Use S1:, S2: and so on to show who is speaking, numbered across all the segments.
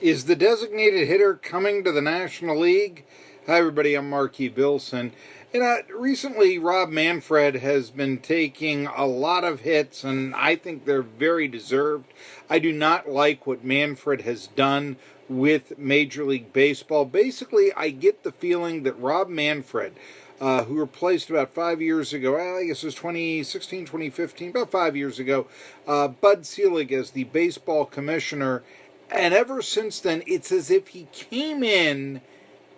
S1: Is the designated hitter coming to the National League? Hi, everybody. I'm Marky Bilson. Recently, Rob Manfred has been taking a lot of hits, and I think they're very deserved. I do not like what Manfred has done with Major League Baseball. Basically, I get the feeling that Rob Manfred, who replaced about 5 years ago, I guess it was 2016, 2015, about 5 years ago, Bud Selig as the baseball commissioner. And ever since then, it's as if he came in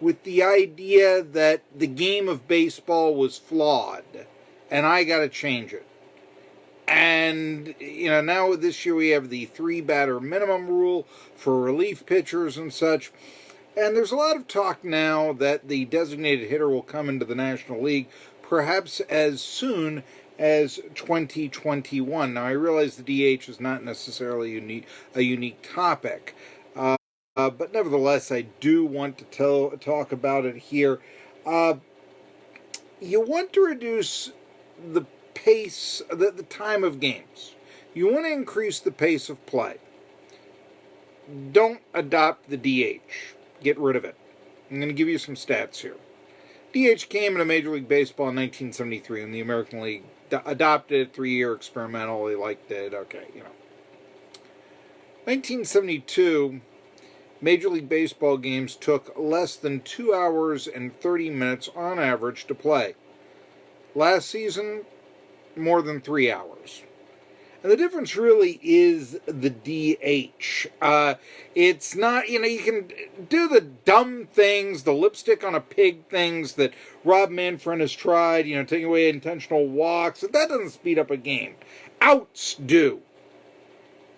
S1: with the idea that the game of baseball was flawed, and I got to change it. And, now this year we have the 3-batter minimum rule for relief pitchers and such. And there's a lot of talk now that the designated hitter will come into the National League perhaps as soon as 2021. Now, I realize the DH is not necessarily a unique topic, but nevertheless, I do want to talk about it here. You want to reduce the pace, the time of games. You want to increase the pace of play. Don't adopt the DH. Get rid of it. I'm going to give you some stats here. DH came into Major League Baseball in 1973 when the American League adopted it, 3-year experimental. They liked it. Okay, 1972, Major League Baseball games took less than 2 hours and 30 minutes on average to play. Last season, more than 3 hours. And the difference really is the DH. It's not, you can do the dumb things, the lipstick on a pig things that Rob Manfred has tried, taking away intentional walks. That doesn't speed up a game. Outs do.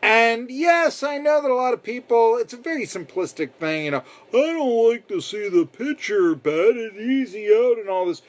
S1: And yes, I know that a lot of people, it's a very simplistic thing, I don't like to see the pitcher batted easy out and all this.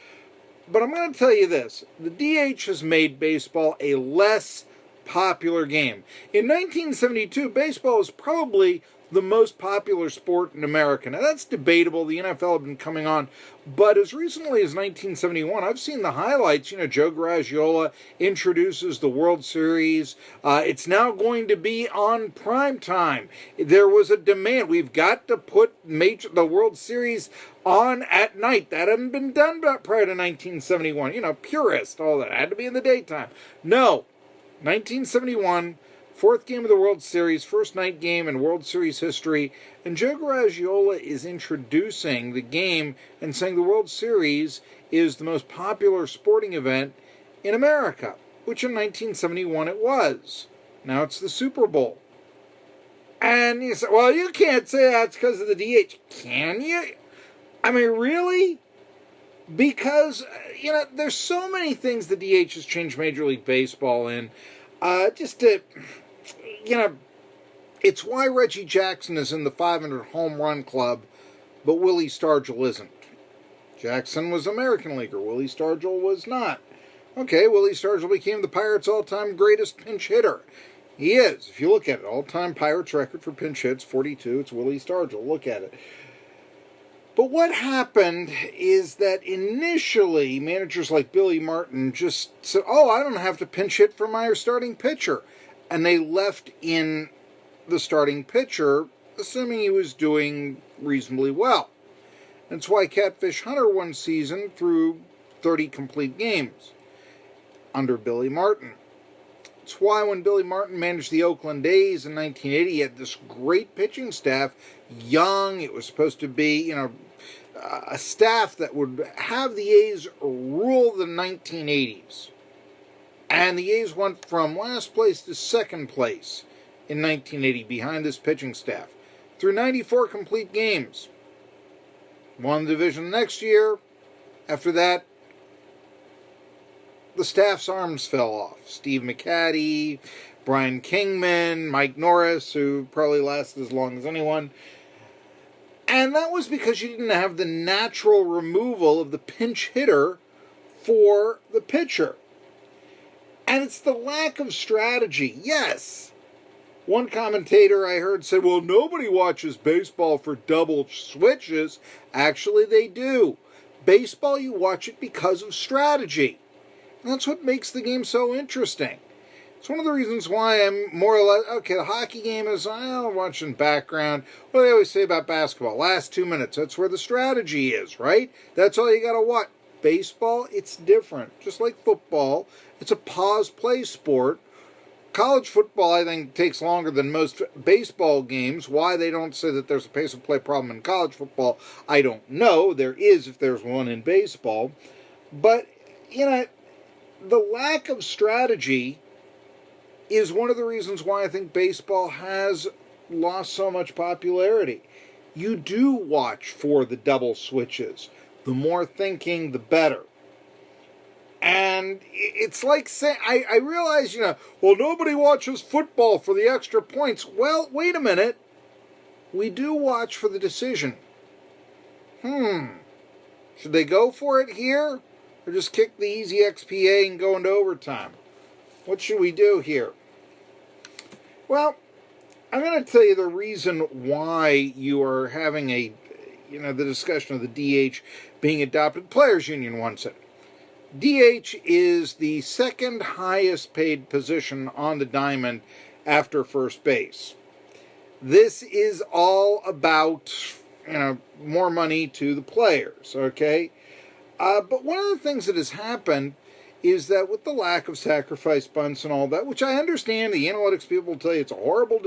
S1: But I'm going to tell you this. The DH has made baseball a less popular game. In 1972, baseball was probably the most popular sport in America. Now, that's debatable. The NFL had been coming on. But as recently as 1971, I've seen the highlights. Joe Garagiola introduces the World Series. It's now going to be on prime time. There was a demand. We've got to put the World Series on at night. That hadn't been done prior to 1971. Purist, all that. It had to be in the daytime. No. 1971, fourth game of the World Series, first night game in World Series history, and Joe Garagiola is introducing the game and saying the World Series is the most popular sporting event in America, which in 1971 it was. Now it's the Super Bowl. And you say, well, you can't say that's because of the DH. Can you? I mean, really? Because, there's so many things the DH has changed Major League Baseball in. It's why Reggie Jackson is in the 500 home run club, but Willie Stargell isn't. Jackson was American Leaguer. Willie Stargell was not. Okay, Willie Stargell became the Pirates' all-time greatest pinch hitter. He is. If you look at it, all-time Pirates record for pinch hits, 42. It's Willie Stargell. Look at it. But what happened is that initially managers like Billy Martin just said, I don't have to pinch hit for my starting pitcher. And they left in the starting pitcher, assuming he was doing reasonably well. That's why Catfish Hunter one season threw 30 complete games under Billy Martin. It's why when Billy Martin managed the Oakland A's in 1980, he had this great pitching staff, young. It was supposed to be, a staff that would have the A's rule the 1980s. And the A's went from last place to second place in 1980 behind this pitching staff. Through 94 complete games. Won the division the next year. After that, the staff's arms fell off. Steve McCaddy, Brian Kingman, Mike Norris, who probably lasted as long as anyone. And that was because you didn't have the natural removal of the pinch hitter for the pitcher. And it's the lack of strategy. Yes. One commentator I heard said, well, nobody watches baseball for double switches. Actually, they do. Baseball, you watch it because of strategy. And that's what makes the game so interesting. It's one of the reasons why I'm more or less, okay, the hockey game is, I'll watch in background. What do they always say about basketball? Last 2 minutes. That's where the strategy is, right? That's all you got to watch. Baseball, it's different. Just like football, it's a pause-play sport. College football, I think, takes longer than most baseball games. Why they don't say that there's a pace of play problem in college football, I don't know. There is if there's one in baseball. But, the lack of strategy is one of the reasons why I think baseball has lost so much popularity. You do watch for the double switches. The more thinking, the better. And it's like saying, I realize, well, nobody watches football for the extra points. Well, wait a minute. We do watch for the decision. Should they go for it here? Or just kick the easy XPA and go into overtime? What should we do here? Well, I'm going to tell you the reason why you are having the discussion of the DH being adopted. Players Union wants it. DH is the second highest paid position on the diamond after first base. This is all about, more money to the players, okay? But one of the things that has happened is that with the lack of sacrifice bunts and all that, which I understand, the analytics people will tell you it's a horrible,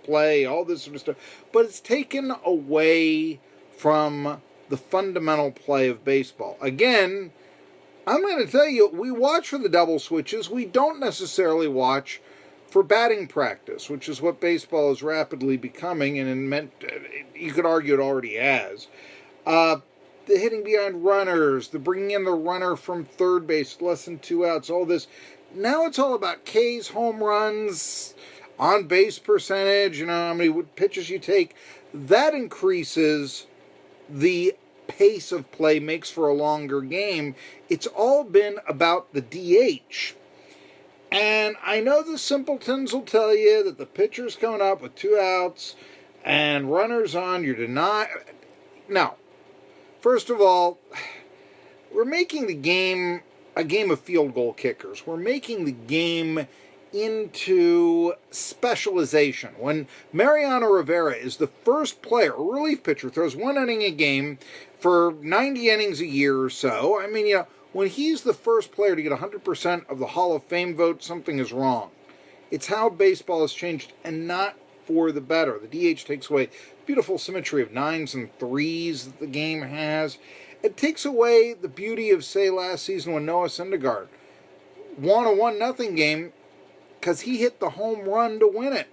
S1: play, all this sort of stuff, but it's taken away from the fundamental play of baseball. Again, I'm going to tell you, we watch for the double switches. We don't necessarily watch for batting practice, which is what baseball is rapidly becoming, and you could argue it already has. The hitting behind runners, the bringing in the runner from third base, less than 2 outs, all this. Now it's all about Ks, home runs, on-base percentage, how many pitches you take. That increases the pace of play, makes for a longer game. It's all been about the DH. And I know the simpletons will tell you that the pitcher's coming up with 2 outs and runners on, you're denied. No. First of all, we're making the game a game of field goal kickers. We're making the game into specialization. When Mariano Rivera is the first player, a relief pitcher, throws 1 inning a game for 90 innings a year or so, when he's the first player to get 100% of the Hall of Fame vote, something is wrong. It's how baseball has changed, and not for the better. The DH takes away beautiful symmetry of 9s and 3s that the game has. It takes away the beauty of, say, last season when Noah Syndergaard won a 1-0 game because he hit the home run to win it.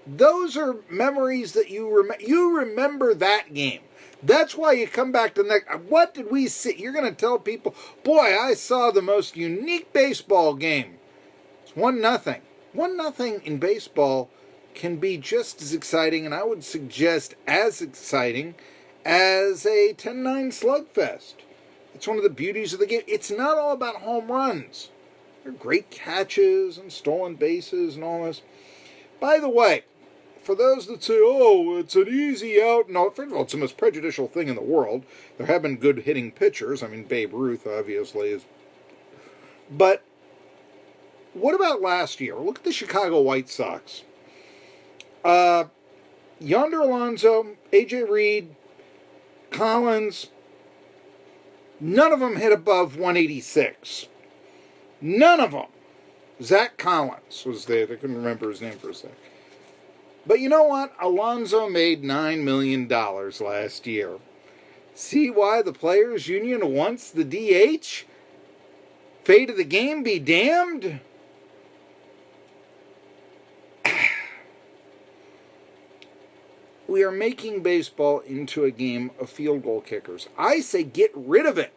S1: Those are memories that you remember that game. That's why you come back to the next. What did we see? You're going to tell people, boy, I saw the most unique baseball game. It's 1-0. 1-0 in baseball can be just as exciting, and I would suggest as exciting as a 10-9 slugfest. It's one of the beauties of the game. It's not all about home runs. There are great catches and stolen bases and all this. By the way, for those that say, oh, it's an easy out, no, first of all, it's the most prejudicial thing in the world. There have been good hitting pitchers. I mean, Babe Ruth, obviously, is. But what about last year? Look at the Chicago White Sox. Yonder Alonso, A.J. Reed, Collins, none of them hit above 186. None of them. Zach Collins was there. I couldn't remember his name for a sec. But you know what? Alonso made $9 million last year. See why the Players Union wants the DH? Fate of the game be damned. We are making baseball into a game of field goal kickers. I say get rid of it.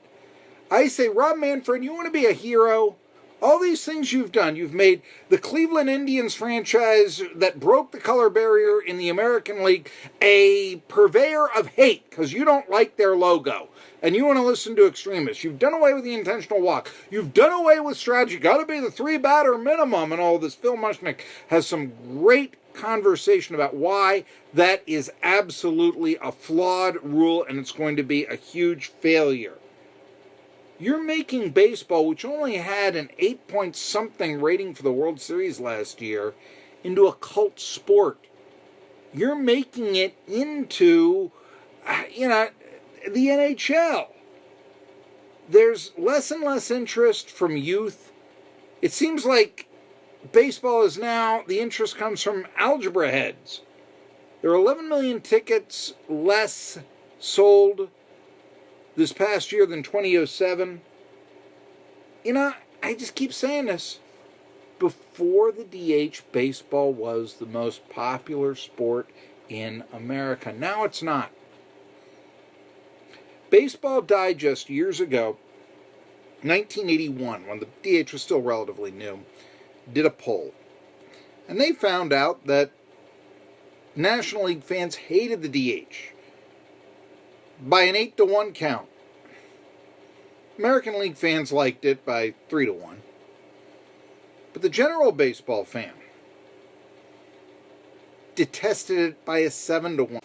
S1: I say, Rob Manfred, you want to be a hero? All these things you've done. You've made the Cleveland Indians franchise that broke the color barrier in the American League a purveyor of hate because you don't like their logo and you want to listen to extremists. You've done away with the intentional walk. You've done away with strategy. Got to be the 3-batter minimum and all this. Phil Mushnick has some great conversation about why that is absolutely a flawed rule and it's going to be a huge failure. You're making baseball, which only had an 8-point-something rating for the World Series last year, into a cult sport. You're making it into, the NHL. There's less and less interest from youth. It seems like baseball is now, the interest comes from algebra heads. There are 11 million tickets less sold this past year than 2007. I just keep saying this. Before the DH, baseball was the most popular sport in America. Now it's not. Baseball Digest years ago, 1981, when the DH was still relatively new, did a poll. And they found out that National League fans hated the DH by an 8-1 count. American League fans liked it by 3-1. But the general baseball fan detested it by a 7-1.